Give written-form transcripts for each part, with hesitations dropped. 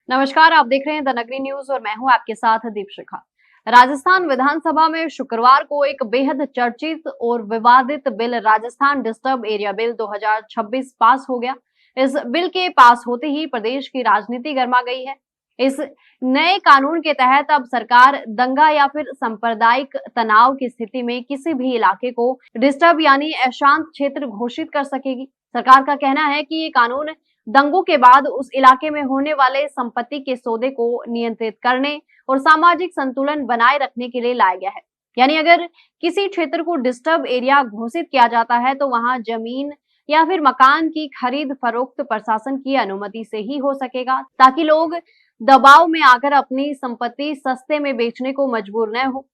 नमस्कार, आप देख रहे हैं द नगरी न्यूज और मैं हूं आपके साथ दीपशिखा। राजस्थान विधानसभा में शुक्रवार को एक बेहद चर्चित और विवादित bill Rajasthan disturb area bill 2026 पास हो गया। इस बिल के पास होते ही प्रदेश की राजनीति गर्मा गई है। इस नए कानून के तहत अब सरकार दंगा या फिर सांप्रदायिक तनाव की स्थिति में किसी भी इलाके को डिस्टर्ब यानी अशांत क्षेत्र घोषित कर सकेगी। सरकार का कहना है कि ये कानून दंगों के बाद उस इलाके में होने वाले संपत्ति के सौदे को नियंत्रित करने और सामाजिक संतुलन बनाए रखने के लिए लाया गया है। यानी अगर किसी क्षेत्र को डिस्टर्ब एरिया घोषित किया जाता है तो वहां जमीन या फिर मकान की खरीद फरोख्त प्रशासन की अनुमति से ही हो सकेगा, ताकि लोग दबाव में आकर अपनी संपत्ति सस्ते में बेचने को मजबूर न हो।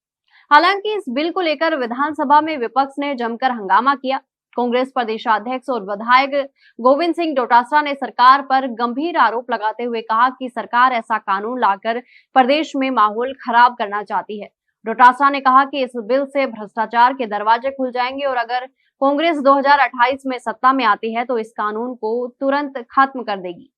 हालांकि इस बिल को लेकर विधानसभा में विपक्ष ने जमकर हंगामा किया। कांग्रेस प्रदेशाध्यक्ष और विधायक गोविंद सिंह डोटासरा ने सरकार पर गंभीर आरोप लगाते हुए कहा कि सरकार ऐसा कानून लाकर प्रदेश में माहौल खराब करना चाहती है। डोटासरा ने कहा कि इस बिल से भ्रष्टाचार के दरवाजे खुल जाएंगे और अगर कांग्रेस 2028 में सत्ता में आती है तो इस कानून को तुरंत खत्म कर देगी।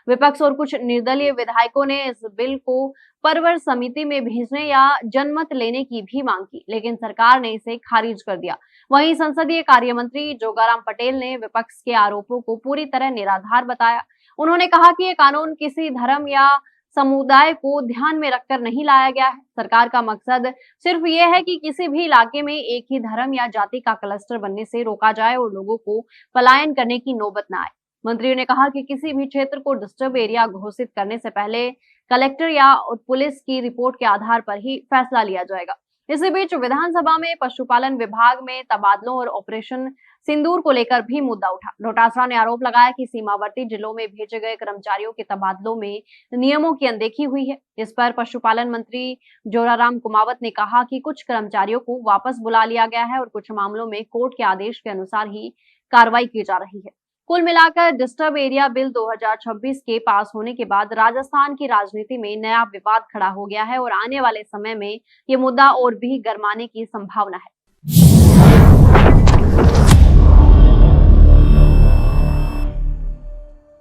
विपक्ष और कुछ निर्दलीय विधायकों ने इस बिल को परवर समिति में भेजने या जनमत लेने की भी मांग की, लेकिन सरकार ने इसे खारिज कर दिया। वहीं संसदीय कार्य मंत्री जोगाराम पटेल ने विपक्ष के आरोपों को पूरी तरह निराधार बताया। उन्होंने कहा कि ये कानून किसी धर्म या समुदाय को ध्यान में रखकर नहीं लाया गया है। सरकार का मकसद सिर्फ ये है कि किसी भी इलाके में एक ही धर्म या जाति का क्लस्टर बनने से रोका जाए और लोगों को पलायन करने की नौबत न आए। मंत्री ने कहा कि किसी भी क्षेत्र को डिस्टर्ब एरिया घोषित करने से पहले कलेक्टर या पुलिस की रिपोर्ट के आधार पर ही फैसला लिया जाएगा। इसी बीच विधानसभा में पशुपालन विभाग में तबादलों और ऑपरेशन सिंदूर को लेकर भी मुद्दा उठा। डोटासरा ने आरोप लगाया कि सीमावर्ती जिलों में भेजे गए कर्मचारियों के तबादलों में नियमों की अनदेखी हुई है। इस पर पशुपालन मंत्री जोराराम कुमावत ने कहा कि कुछ कर्मचारियों को वापस बुला लिया गया है और कुछ मामलों में कोर्ट के आदेश के अनुसार ही कार्रवाई की जा रही है। कुल मिलाकर डिस्टर्ब एरिया बिल 2026 के पास होने के बाद राजस्थान की राजनीति में नया विवाद खड़ा हो गया है और आने वाले समय में ये मुद्दा और भी गरमाने की संभावना है।